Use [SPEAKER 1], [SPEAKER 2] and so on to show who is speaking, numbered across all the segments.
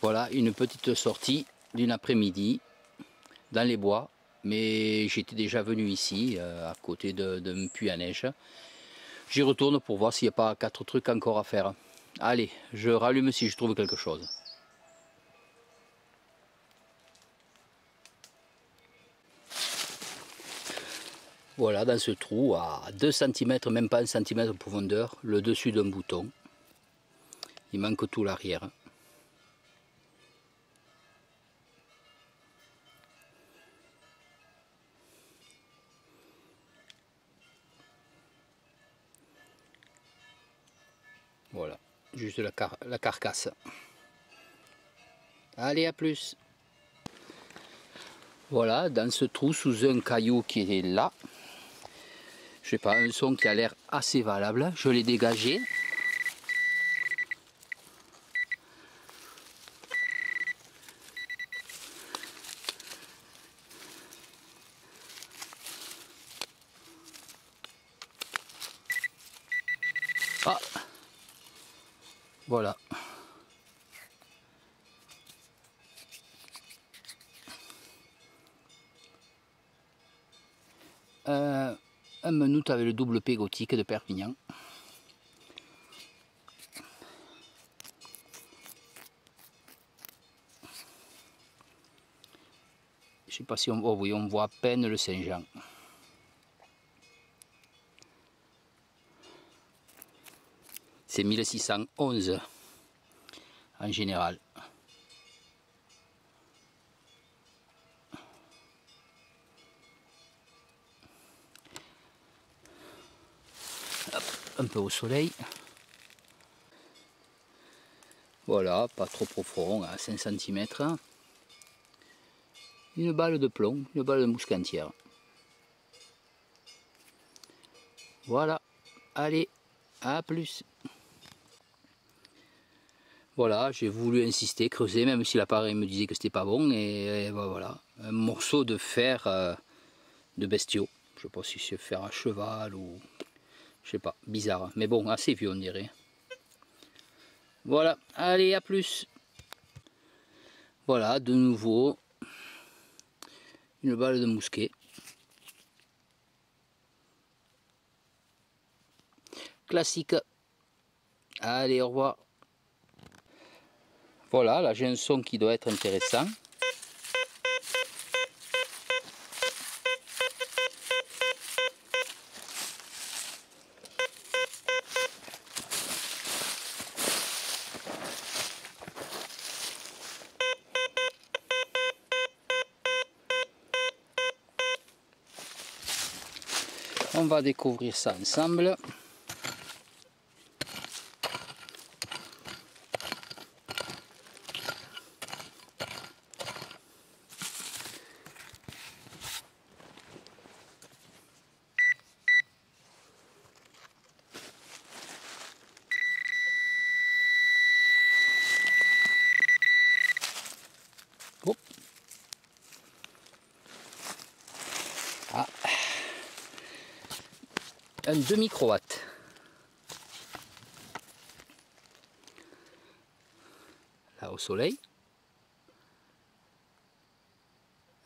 [SPEAKER 1] Voilà une petite sortie d'une après-midi dans les bois, mais j'étais déjà venu ici à côté d'un puits à neige. J'y retourne pour voir s'il n'y a pas 4 trucs encore à faire. Allez, je rallume si je trouve quelque chose. Voilà, dans ce trou, à 2 cm, même pas 1 cm de profondeur, le dessus d'un bouton. Il manque tout l'arrière. Voilà, juste la carcasse. Allez, à plus. Voilà, dans ce trou, sous un caillou qui est là, je sais pas, un son qui a l'air assez valable. Je l'ai dégagé. Ah, voilà. Un menoute avec le double P gothique de Perpignan. Je sais pas si on voit, oui, on voit à peine le Saint-Jean. C'est 1611 en général. Hop, un peu au soleil. Voilà, pas trop profond, à 5 cm. Une balle de plomb, une balle de mousquantière. Voilà, allez, à plus. Voilà, j'ai voulu insister, creuser, même si l'appareil me disait que c'était pas bon. Et voilà, un morceau de fer de bestiaux. Je sais pas si c'est fer à cheval ou... Je sais pas, bizarre. Mais bon, assez vieux on dirait. Voilà, allez, à plus. Voilà, de nouveau, une balle de mousquet. Classique. Allez, au revoir. Voilà, là j'ai un son qui doit être intéressant. On va découvrir ça ensemble. Oh. Ah. Un demi-croate. Là au soleil.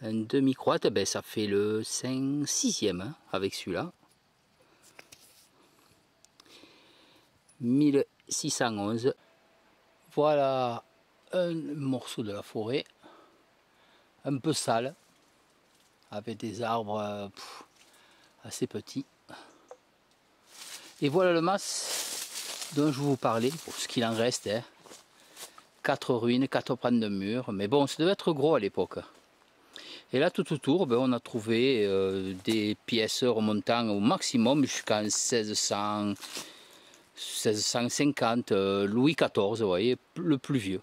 [SPEAKER 1] Un demi-croate, ben, ça fait le 6e hein, avec celui-là. 1611. Voilà un morceau de la forêt. Un peu sale. Avec des arbres assez petits. Et voilà le mas dont je vous parlais, pour ce qu'il en reste. Hein. 4 ruines, 4 pans de murs. Mais bon, ça devait être gros à l'époque. Et là, tout autour, ben, on a trouvé des pièces remontant au maximum jusqu'en 1650, Louis XIV, vous voyez, le plus vieux.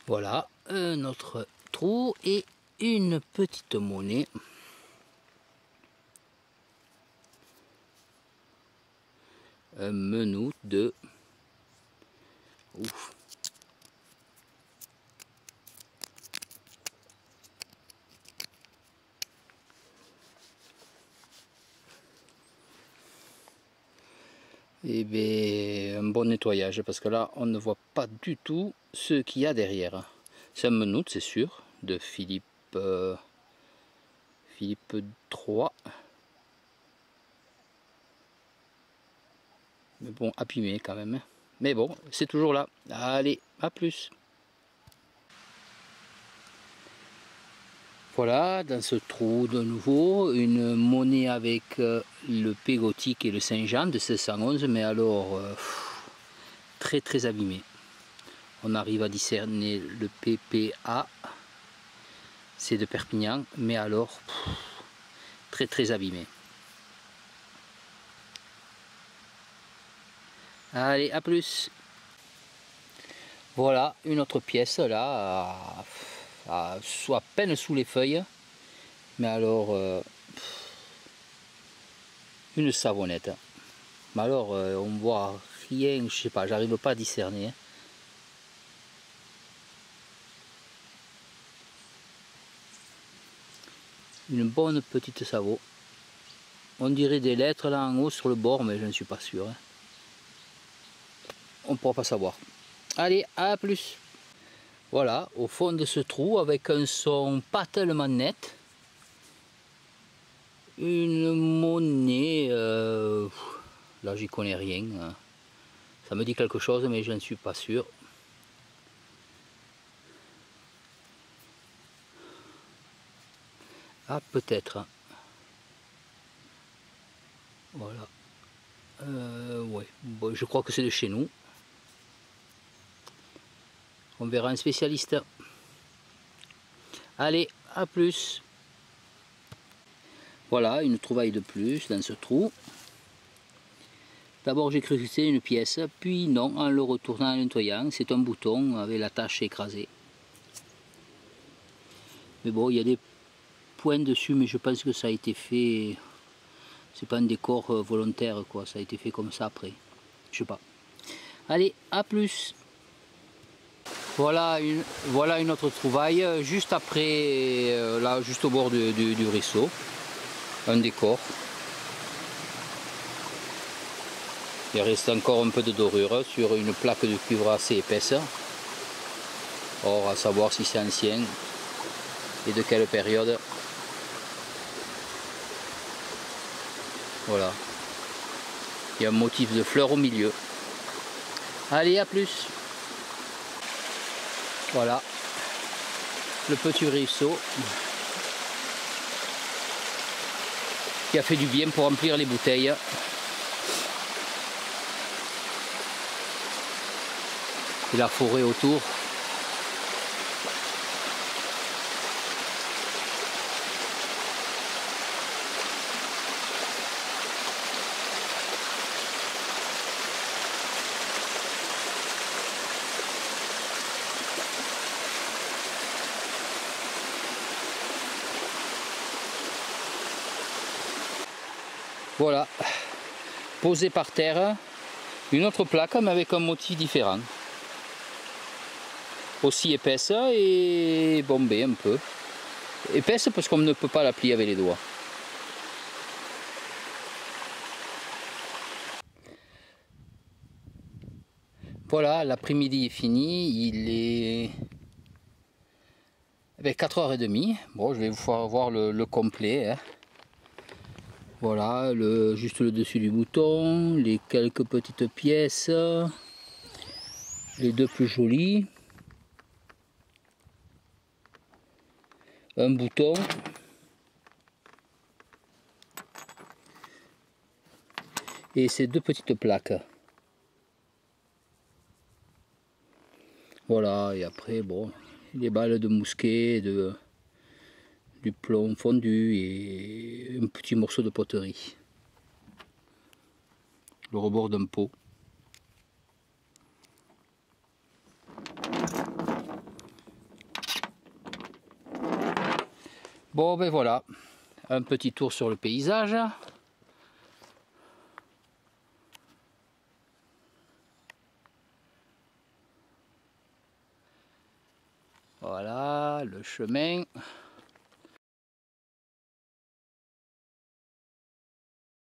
[SPEAKER 1] Voilà, un autre trou et une petite monnaie. Un menoute de... Ouf. Et bien un bon nettoyage, parce que là on ne voit pas du tout ce qu'il y a derrière. C'est un menout, c'est sûr, de Philippe Philippe III. Mais bon, abîmé quand même. Mais bon, c'est toujours là. Allez, à plus. Voilà, dans ce trou de nouveau, une monnaie avec le P gothique et le Saint-Jean de 1611, mais alors très très abîmé. On arrive à discerner le PPA, c'est de Perpignan, mais alors très très abîmé. Allez, à plus. Voilà, une autre pièce là, soit à peine sous les feuilles, mais alors une savonnette. Mais alors on voit rien, je sais pas, j'arrive pas à discerner. Hein. Une bonne petite savon. On dirait des lettres là en haut sur le bord, mais je ne suis pas sûr. Hein. On ne pourra pas savoir. Allez, à plus. Voilà, au fond de ce trou, avec un son pas tellement net, une monnaie, là j'y connais rien, hein. Ça me dit quelque chose, mais je ne suis pas sûr. Ah, peut-être. Voilà. Ouais, bon, je crois que c'est de chez nous. On verra un spécialiste. Allez, à plus. Voilà, une trouvaille de plus dans ce trou. D'abord j'ai cru que c'était une pièce, puis non, en le retournant en le nettoyant, c'est un bouton avec la tache écrasée. Mais bon, il y a des points dessus, mais je pense que ça a été fait, c'est pas un décor volontaire quoi, ça a été fait comme ça après, je sais pas. Allez, à plus. Voilà une autre trouvaille, juste après, là, juste au bord du ruisseau, un décor. Il reste encore un peu de dorure sur une plaque de cuivre assez épaisse. Or, à savoir si c'est ancien et de quelle période. Voilà. Il y a un motif de fleurs au milieu. Allez, à plus. Voilà. Le petit ruisseau qui a fait du bien pour remplir les bouteilles. Et la forêt autour. Voilà, posé par terre, une autre plaque mais avec un motif différent. Aussi épaisse et bombée un peu. Épaisse parce qu'on ne peut pas la plier avec les doigts. Voilà, l'après-midi est fini, il est 4h30. Bon, je vais vous faire voir le complet. Hein. Voilà, juste le dessus du bouton, les quelques petites pièces, les deux plus jolies, un bouton, et ces deux petites plaques. Voilà, et après, bon, les balles de mousquet, du plomb fondu et un petit morceau de poterie. Le rebord d'un pot. Bon ben voilà, un petit tour sur le paysage. Voilà, le chemin.